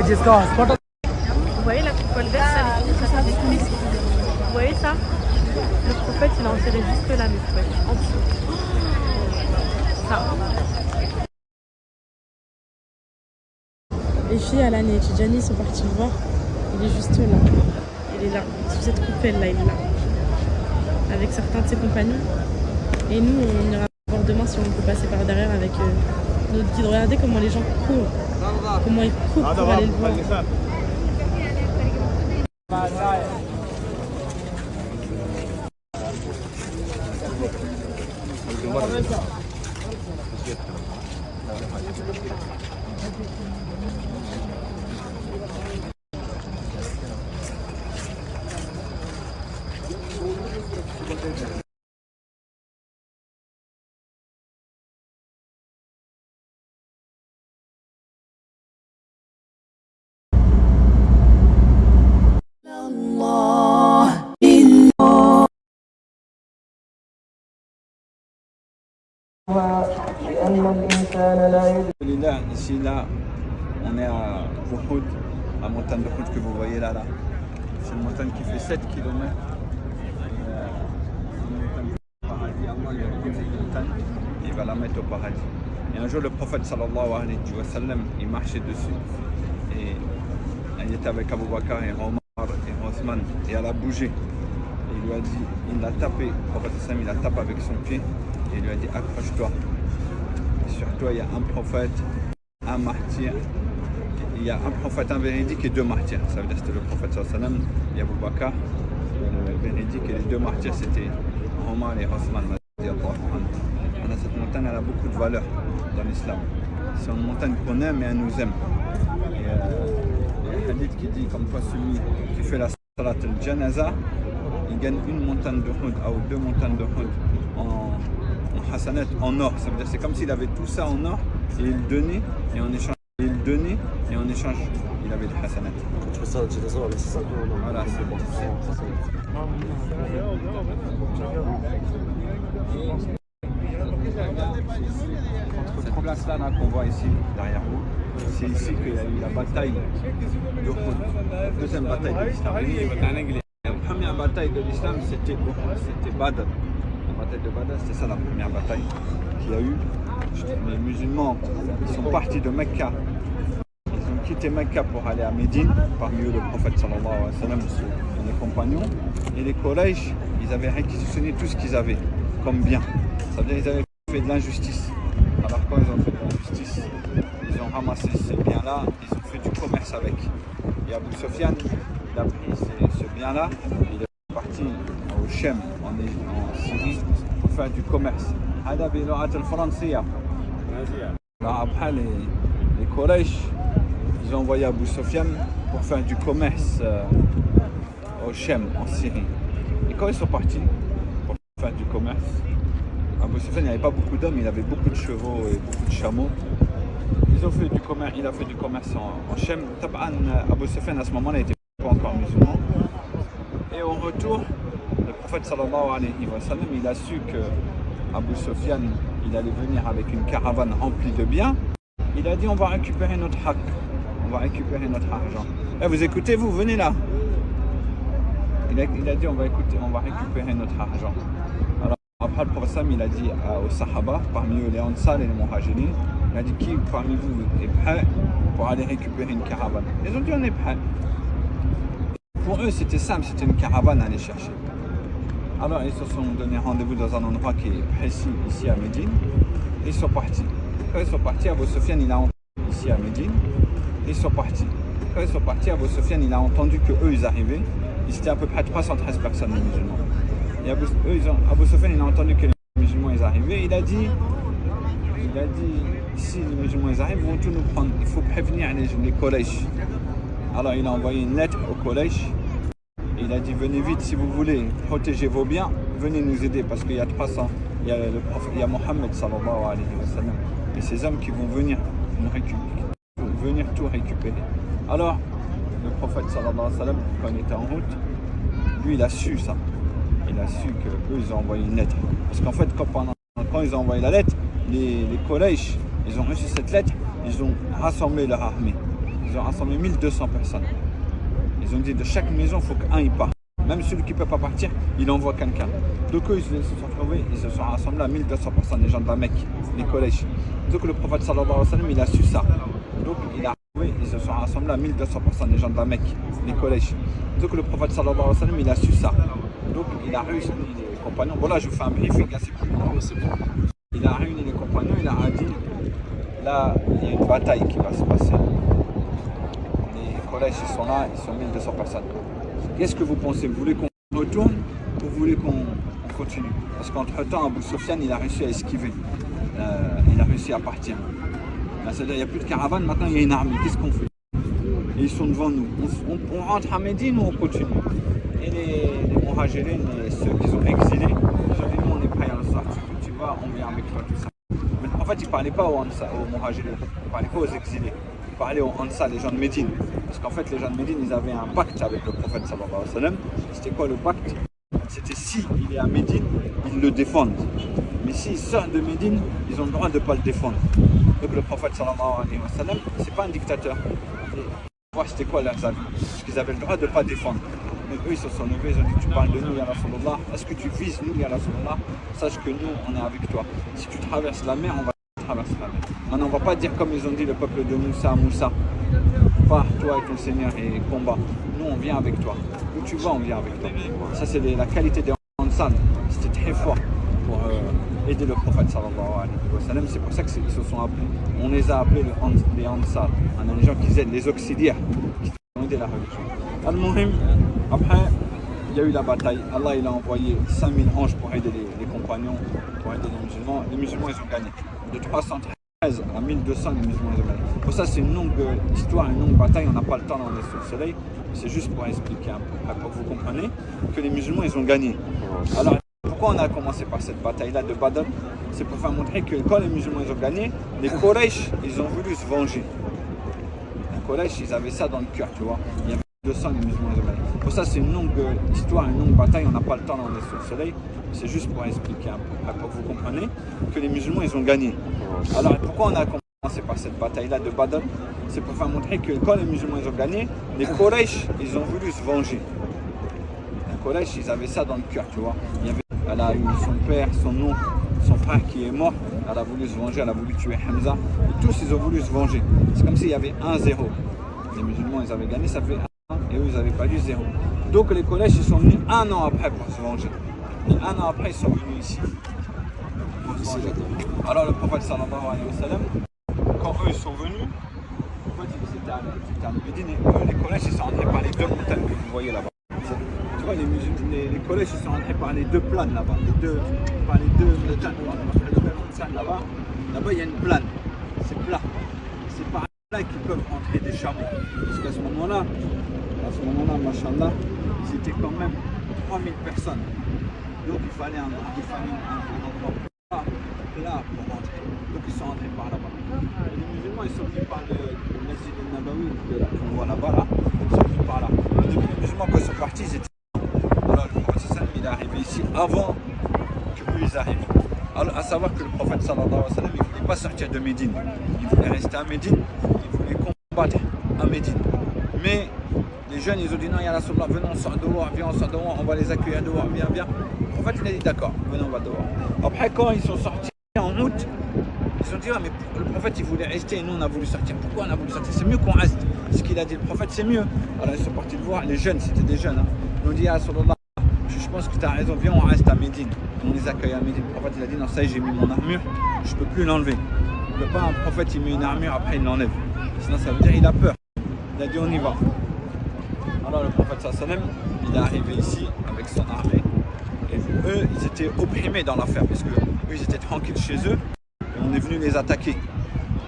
Vous voyez la coupole verte, ça fait des twists. Vous voyez ça? Le prophète, il a enterré juste là, mes frères, en dessous. Ça. Les filles, Alan et Tidjani sont partis le voir. Il est juste là. Il est là. Sous cette coupelle là, il est là. Avec certains de ses compagnons. Et nous, on ira voir demain si on peut passer par derrière avec notre guide. Regardez comment les gens courent. Comment ils courent pour aller le voir. Ici, là, on est à Uhud, la montagne de Uhud que vous voyez là. C'est une montagne qui fait 7 km. Il va la mettre au paradis. Et un jour, le prophète sallallahu alayhi wa sallam, il marchait dessus. Et il était avec Abu Bakr et Omar et Othman. Et elle a bougé. Et il lui a dit, il l'a tapé. Le prophète sallallahu alayhi wa sallam, il la tape avec son pied. Et il lui a dit, accroche-toi. Sur toi, il y a un prophète, un martyr. Il y a un prophète, un véridique et 2 martyrs. Ça veut dire que c'était le prophèt sallallahu alayhi wa sallam, il y a Abu Bakr, le véridique, et les 2 martyrs, c'était Omar et Othman. Cette montagne, elle a beaucoup de valeur dans l'islam. C'est une montagne qu'on aime et elle nous aime. Il y a un hadith qui dit comme quoi celui qui fait la salat al-janaza, il gagne une montagne de Uhud ou 2 montagnes de Uhud en hasanat, en or. Ça veut dire c'est comme s'il avait tout ça en or et il donnait et en échange il avait des hasanat. Tu fais ça al-janaza, c'est ça. Voilà, c'est bon. Cette place-là qu'on voit ici, derrière vous, c'est ici qu'il y a eu la bataille de Uhud, la deuxième bataille de l'islam. La première bataille de l'islam, c'était Badr. La bataille de Badr, c'était ça la première bataille qu'il y a eu. Les musulmans, ils sont partis de Mecca. Ils ont quitté Mecca pour aller à Médine, parmi eux le prophète sallallahu alayhi wa sallam et les compagnons. Et les Quraysh, ils avaient réquisitionné tout ce qu'ils avaient comme bien. Ça veut dire qu'ils avaient fait de l'injustice. Alors quand ils ont fait de l'injustice, ils ont ramassé ces biens-là, ils ont fait du commerce avec. Et Abu Sufyan, il a pris ce bien-là, il est parti au Shem, en Syrie, pour faire du commerce. Alors après, les Quraysh, ils ont envoyé Abu Sufyan pour faire du commerce au Shem, en Syrie. Et quand ils sont partis pour faire du commerce, Abu Sufyan, il n'avait pas beaucoup d'hommes, il avait beaucoup de chevaux et beaucoup de chameaux. Il a fait du commerce en Shem. Abu Sufyan, à ce moment-là, n'était pas encore musulman. Et au retour, le prophète sallallahu alayhi wa sallam, il a su que Abu Sufyan, il allait venir avec une caravane remplie de biens. Il a dit, on va récupérer notre haq, on va récupérer notre argent. Eh, vous écoutez, vous venez là. Il a dit, on va récupérer notre argent. Alors, après, le prophète, il a dit aux Sahaba, parmi eux les Ansar et les Muhajirin, il a dit, qui parmi vous est prêt pour aller récupérer une caravane? Ils ont dit, on est prêt. Pour eux, c'était simple, c'était une caravane à aller chercher. Alors, ils se sont donné rendez-vous dans un endroit qui est précis, ici à Médine. Et ils sont partis. Quand ils sont partis, Abu Sufyan, il a entendu ici à Médine. Et ils sont partis. Quand ils sont partis, Abu Sufyan, il a entendu qu'eux, ils arrivaient. Ils étaient à peu près 313 personnes, les musulmans. Et Abu Sufyan, il a entendu que les musulmans, ils arrivaient. Il a dit, si les musulmans, ils arrivent, ils vont tout nous prendre. Il faut prévenir les Quraysh. Alors, il a envoyé une lettre aux Quraysh. Il a dit, venez vite si vous voulez protéger vos biens, venez nous aider parce qu'il y a 300, il y a Mohammed sallallahu alayhi wa sallam et ces hommes qui vont venir tout récupérer. Alors, le prophète sallallahu alayhi wa sallam, quand il était en route, lui il a su ça. Il a su qu'eux ils ont envoyé une lettre. Parce qu'en fait, quand ils ont envoyé la lettre, les Quraysh, ils ont reçu cette lettre, ils ont rassemblé leur armée. ils ont rassemblé 1200 personnes. Ils ont dit de chaque maison, il faut qu'un y parte. Même celui qui ne peut pas partir, il envoie quelqu'un. Donc eux, ils se sont trouvés, ils se sont rassemblés à 1200 personnes, les gens de la Mecque, les collèges. Donc le prophète sallallahu alayhi wa sallam, il a su ça. Donc il a trouvé, ils se sont rassemblés à 1200 personnes, les gens de la Mecque, les collèges. Donc le prophète sallallahu alayhi wa sallam, il a su ça. Donc il a réuni les compagnons. Bon là, je vous fais un briefing, c'est plus long. Il a réuni les compagnons, il a dit, là, il y a une bataille qui va se passer. Les collèges, ils sont là, ils sont 1200 personnes. Qu'est-ce que vous pensez? Vous voulez qu'on retourne ou vous voulez qu'on continue? Parce qu'entre-temps, Abu Sufyan, il a réussi à esquiver. Il a réussi à partir. C'est-à-dire, il n'y a plus de caravane, maintenant il y a une armée. Qu'est-ce qu'on fait? Et ils sont devant nous. On rentre à Médine ou on continue? Et les Muhajirin, ceux qui sont exilés, ils ont dit nous on est prêts à le sortir. Tu vois, on vient avec toi, tout ça. Mais en fait, ils ne parlaient pas aux Muhajirin, ils ne parlaient pas aux exilés. Ils parlaient aux Ansar, les gens de Médine. Parce qu'en fait, les gens de Médine, ils avaient un pacte avec le prophète sallallahu alayhi wa sallam. C'était quoi le pacte? C'était si il est à Médine, ils le défendent. Mais s'il sort de Médine, ils ont le droit de ne pas le défendre. Donc le prophète sallallahu alayhi wa sallam, c'est pas un dictateur. C'était quoi leurs avis? Parce qu'ils avaient le droit de ne pas défendre. Mais eux, ils se sont levés, ils ont dit tu parles de nous, ya Rasulallah. Est-ce que tu vises nous, ya Rasulallah? Sache que nous, on est avec toi. Si tu traverses la mer, on va traverser la mer. Maintenant, on ne va pas dire comme ils ont dit le peuple de Moussa, Moussa. Pars toi et ton Seigneur et combat. Nous, on vient avec toi. Où tu vas, on vient avec toi. Ça, c'est la qualité des Ansar. C'était très fort pour aider le prophète sallallahu alayhi wa sallam. C'est pour ça qu'ils se sont appelés. On les a appelés les Ansar. On a des gens qui aident, les auxiliaires, qui ont aidé la religion. Al-Muhim, après, il y a eu la bataille. Allah, il a envoyé 5000 anges pour aider les compagnons, pour aider les musulmans. Les musulmans, ils ont gagné. De 313 à 1200, les musulmans, ils ont gagné. Pour ça, c'est une longue histoire, une longue bataille. On n'a pas le temps d'en laisser au soleil. C'est juste pour expliquer un peu, pour que vous compreniez que les musulmans, ils ont gagné. Alors, pourquoi on a commencé par cette bataille-là de Badr? C'est pour faire montrer que quand les musulmans, ils ont gagné, les Quraysh, ils ont voulu se venger. Les Quraysh, ils avaient ça dans le cœur, tu vois. Il y avait 200 les musulmans, ils ont gagné. Pour ça, c'est une longue histoire, une longue bataille. On n'a pas le temps d'en laisser au soleil. C'est juste pour expliquer un peu, pour que vous compreniez que les musulmans, ils ont gagné. Alors, pourquoi on a commencé par cette bataille-là de Badr? C'est pour faire montrer que quand les musulmans, ils ont gagné, les Quraysh, ils ont voulu se venger. Les Quraysh, ils avaient ça dans le cœur, tu vois. Elle a eu son père, son oncle, son frère qui est mort. Elle a voulu se venger, elle a voulu tuer Hamza. Et tous, ils ont voulu se venger. C'est comme s'il y avait 1-0. Les musulmans, ils avaient gagné, ça fait 1 et eux, ils n'avaient pas eu 0. Donc les collèges, ils sont venus 1 an après pour se venger. Et 1 an après, ils sont venus ici. Alors le prophète sallallahu alayhi wa sallam, quand eux, ils sont venus, en fait, c'était à Médine et eux, les collèges, ils sont rentrés par les deux montagnes que vous voyez là-bas. Tu vois, les collèges, ils sont rentrés par les deux planes là-bas, par les deux montagnes là-bas. Là-bas, il y a une plane, c'est plat. C'est par là qu'ils peuvent rentrer des charbons. Parce qu'à ce moment-là, machallah, ils étaient quand même 3000 personnes. Donc il fallait un endroit plat pour rentrer. Donc ils sont rentrés par là-bas. Les musulmans, ils sont venus par le Masjid al-Nabawi, qu'on voit là-bas, là. Ils sont venus par là. Les musulmans, quand ils sont partis, ils étaient... Alors le prophète sallallahu alayhi wa sallam, il est arrivé ici avant qu'eux ils arrivent. Alors à savoir que le prophète sallallahu alayhi wa sallam, il ne voulait pas sortir de Médine. Il voulait rester à Médine, il voulait combattre à Médine. Mais les jeunes, ils ont dit non, ya Rasulallah, venons, on sort dehors, viens, on sort dehors, on va les accueillir dehors, viens. Le prophète, il a dit d'accord, venons, on va dehors. Après, quand ils sont sortis en août, ils ont dit ah, mais le prophète, il voulait rester et nous, on a voulu sortir. Pourquoi on a voulu sortir? C'est mieux qu'on reste. Ce qu'il a dit le prophète, c'est mieux. Alors ils sont partis le voir, les jeunes, c'était des jeunes. Hein. Ils ont dit ya Rasulallah, je pense que tu as raison, viens, on reste à Médine. On les accueille à Médine. Le prophète, il a dit non, ça y est, j'ai mis mon armure, je ne peux plus l'enlever. Il ne peut pas un prophète, il met une armure, après il l'enlève. Sinon, ça veut dire qu'il a peur. Il a dit on y va. Alors le prophète sallallahu alayhi wa sallam, il est arrivé ici avec son armée. Et eux, ils étaient opprimés dans l'affaire, parce que eux, ils étaient tranquilles chez eux. Et on est venu les attaquer.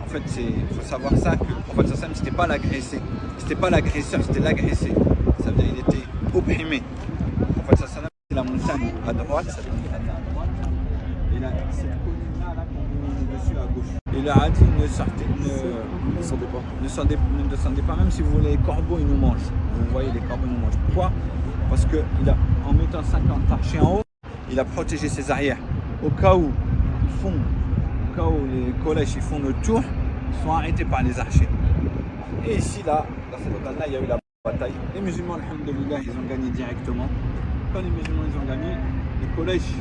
En fait, il faut savoir ça, que le prophète sallallahu alayhi wa sallam, c'était pas l'agressé. C'était pas l'agresseur, c'était l'agressé. Ça veut dire qu'il était opprimé. Le prophète sallallahu alayhi wa sallam, c'est la montagne à droite, ça veut dire qu'il allait à droite. Et là, cette colline-là, là, qu'on voit dessus à gauche. Et là, a dit, ne descendez pas, même si vous voulez, les corbeaux, ils nous mangent. Vous voyez, les corbeaux nous mangent. Pourquoi? Parce qu'en mettant 50 archers en haut, il a protégé ses arrières. Au cas où les collèges ils font le tour, ils sont arrêtés par les archers. Et ici, là, dans cette zone-là, il y a eu la bataille. Les musulmans, alhamdoulilah, ils ont gagné directement. Quand les musulmans ils ont gagné, les collèges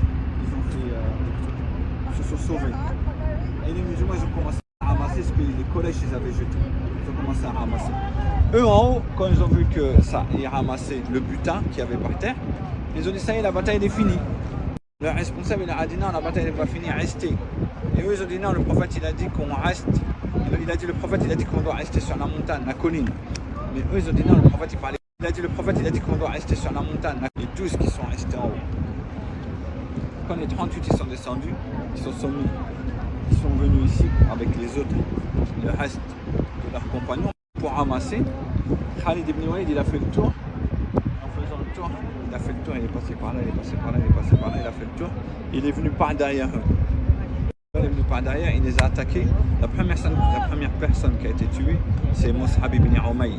se sont sauvés. Et les musulmans ils ont commencé à ramasser ce que les collèges ils avaient jeté. Ils ont commencé à ramasser. Eux en haut, quand ils ont vu que ça, ils ramassaient le butin qu'il y avait par terre, ils ont dit ça y est, la bataille elle est finie. Le responsable il a dit non, la bataille n'est pas finie, restez. Et eux ils ont dit non, le prophète il a dit qu'on reste. Le prophète il a dit qu'on doit rester sur la montagne, la colline. Mais eux ils ont dit non, le prophète il parlait. Le prophète il a dit qu'on doit rester sur la montagne. Les 12 qui sont restés en haut. Quand les 38 ils sont descendus, ils sont venus ici avec les autres, le reste de leurs compagnons pour ramasser. Khalid ibn Walid il a fait le tour. En faisant le tour, il a fait le tour, il est passé par là, il est passé par là, il est passé par là, il a fait le tour. Il est venu par derrière eux. Il est venu par derrière, il les a attaqués. La première personne qui a été tuée, c'est Mus'ab ibn Umayr.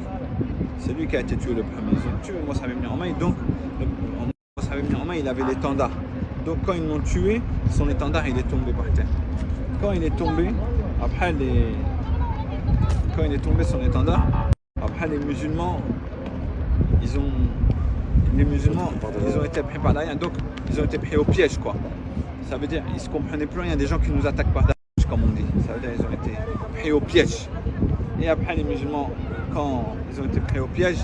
C'est lui qui a été tué le premier. Ils ont tué Mus'ab ibn Umayr. Donc, Mus'ab ibn Umayr, il avait l'étendard. Donc, quand ils l'ont tué, son étendard, il est tombé par terre. Quand il est tombé, son étendard, après les musulmans, ils ont été pris par derrière. Donc, ils ont été pris au piège, quoi. Ça veut dire, ils ne se comprenaient plus rien. Des gens qui nous attaquent par derrière, comme on dit. Ça veut dire, ils ont été pris au piège. Et après, les musulmans, quand ils ont été pris au piège,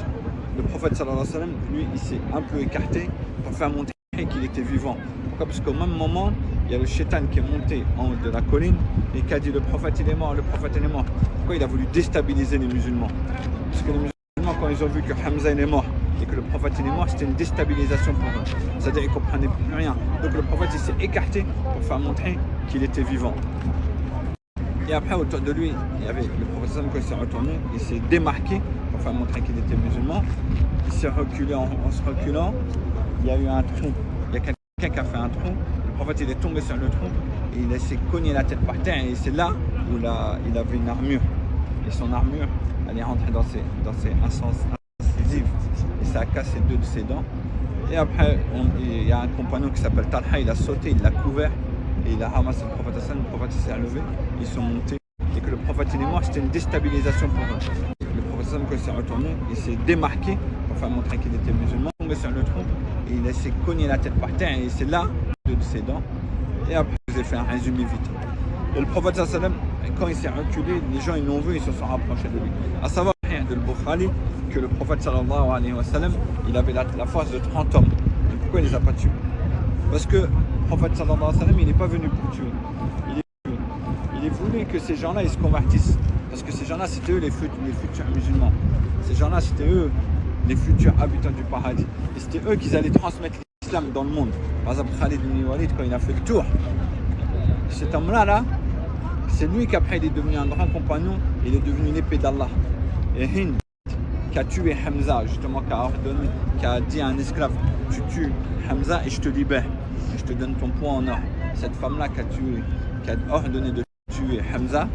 le prophète sallallahu alayhi wa sallam, lui, il s'est un peu écarté pour faire montrer qu'il était vivant. Pourquoi? Parce qu'au même moment, il y a le shaitan qui est monté en haut de la colline et qui a dit le prophète il est mort, le prophète il est mort. Pourquoi? Il a voulu déstabiliser les musulmans. Parce que les musulmans, quand ils ont vu que Hamza il est mort et que le prophète il est mort, c'était une déstabilisation pour eux. C'est-à-dire qu'ils ne comprenaient plus rien. Donc le prophète il s'est écarté pour faire montrer qu'il était vivant. Et après, autour de lui, il y avait le prophète quand il s'est retourné, il s'est démarqué pour faire montrer qu'il était musulman. Il s'est reculé en se reculant. Il y a eu un trou. Il y a quelqu'un qui a fait un trou. Le prophète il est tombé sur le trou et il s'est cogné la tête par terre. Et c'est là où il avait une armure. Et son armure, elle est rentrée dans ses incisives. Et ça a cassé 2 de ses dents. Et après, il y a un compagnon qui s'appelle Talha, il a sauté, il l'a couvert. Et il a ramassé le prophète Hassan, le prophète s'est relevé, ils sont montés. Et que le prophète il est mort, c'était une déstabilisation pour eux. Le prophète Hassan, quand il s'est retourné, il s'est démarqué pour faire montrer qu'il était musulman, tombé sur le tronc et il s'est cogné la tête par terre. Et c'est là, 2 de ses dents. Et après, je vous ai fait un résumé vite. Et le prophète Hassan, quand il s'est reculé, les gens ils l'ont vu, ils se sont rapprochés de lui. À savoir, de Bukhari, que le prophète sallallahu alayhi wa sallam, il avait la force de 30 hommes. Et pourquoi il ne les a pas tués? Parce que le prophète sallallahu alayhi wa sallam, il n'est pas venu pour tuer. Il voulait que ces gens-là, ils se convertissent. Parce que ces gens-là, c'était eux les futurs musulmans. Ces gens-là, c'était eux les futurs habitants du paradis. Et c'était eux qui allaient transmettre l'islam dans le monde. Par exemple, Khalid ibn Walid, quand il a fait le tour, cet homme-là, c'est lui qu'après il est devenu un grand compagnon, il est devenu l'épée d'Allah. Et Hind, qui a tué Hamza, justement, qui a dit à un esclave, tu tues Hamza et je te libère, et je te donne ton poids en or. Cette femme-là qui a ordonné de tuer Hamza,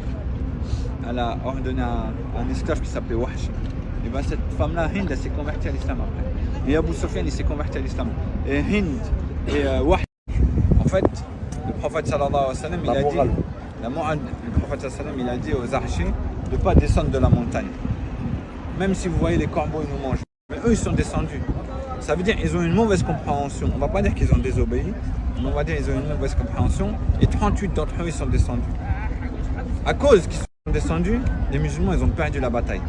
elle a ordonné à un esclave qui s'appelait Wahsh. Et bien cette femme-là, Hind, elle s'est convertie à l'islam après. Et Abu Sufyan, il s'est converti à l'islam. Et Hind et Wahsh, en fait, le prophète sallallahu alayhi wa sallam, il a dit, le prophète sallallahu il a dit aux archers de ne pas descendre de la montagne. Même si vous voyez les corbeaux, ils nous mangent. Mais eux, ils sont descendus. Ça veut dire qu'ils ont une mauvaise compréhension. On ne va pas dire qu'ils ont désobéi, mais on va dire qu'ils ont une mauvaise compréhension. Et 38 d'entre eux, ils sont descendus. À cause qu'ils sont descendus, les musulmans, ils ont perdu la bataille.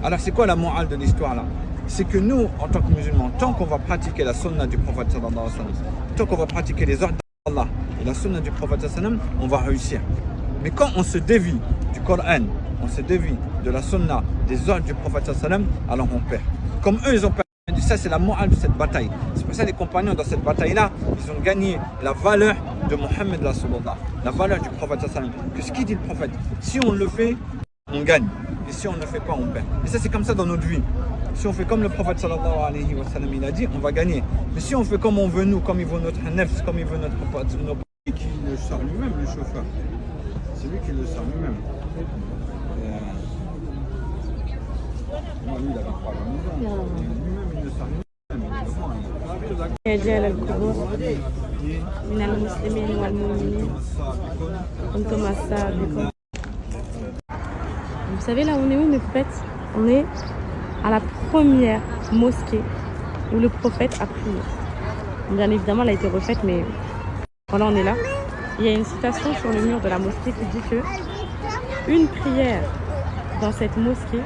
Alors, c'est quoi la morale de l'histoire là? C'est que nous, en tant que musulmans, tant qu'on va pratiquer la sunna du prophète sallallahu alayhi wa sallam, tant qu'on va pratiquer les ordres d'Allah et la sunna du prophète sallallahu alayhi wa sallam, on va réussir. Mais quand on se dévie du Coran, on se dévie de la sunna, des ordres du prophète sallallahu alayhi wa sallam, alors on perd. Comme eux, ils ont perdu. Ça, c'est la morale de cette bataille. C'est pour ça que les compagnons dans cette bataille-là, ils ont gagné la valeur de Mohammed Rasulullah, la valeur du prophète sallallahu alayhi wa sallam. Que ce qu'il dit le prophète, si on le fait, on gagne. Et si on ne le fait pas, on perd. Et ça, c'est comme ça dans notre vie. Si on fait comme le prophète sallallahu alayhi wa sallam, il a dit, on va gagner. Mais si on fait comme on veut nous, comme il veut notre nefs, comme il veut notre pote, c'est lui qui le sort lui-même, le chauffeur. C'est lui qui le sort lui-même. Moi, lui, il avait pas la maison. Lui-même, il le sort lui-même. رجال الكبور من المسلمين والمؤمنين كنتم السابقون. Vous savez là on est où mes poupettes? On est à la première mosquée où le prophète a prié. Bien évidemment, elle a été refaite, mais voilà, on est là. Il y a une citation sur le mur de la mosquée qui dit que une prière dans cette mosquée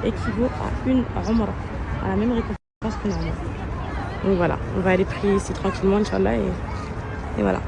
équivaut à une umrah, à la même récompense qu'une umrah. Donc voilà, on va aller prier ici tranquillement, Inch'Allah, et voilà.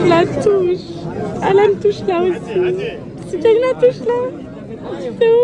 La touche. Alain me touche là aussi. C'est qu'il y a une touche là. C'est où?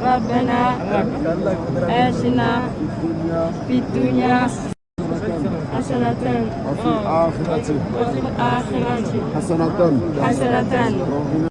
ربنا آتنا في الدنيا حسنة وفي الآخرة حسنة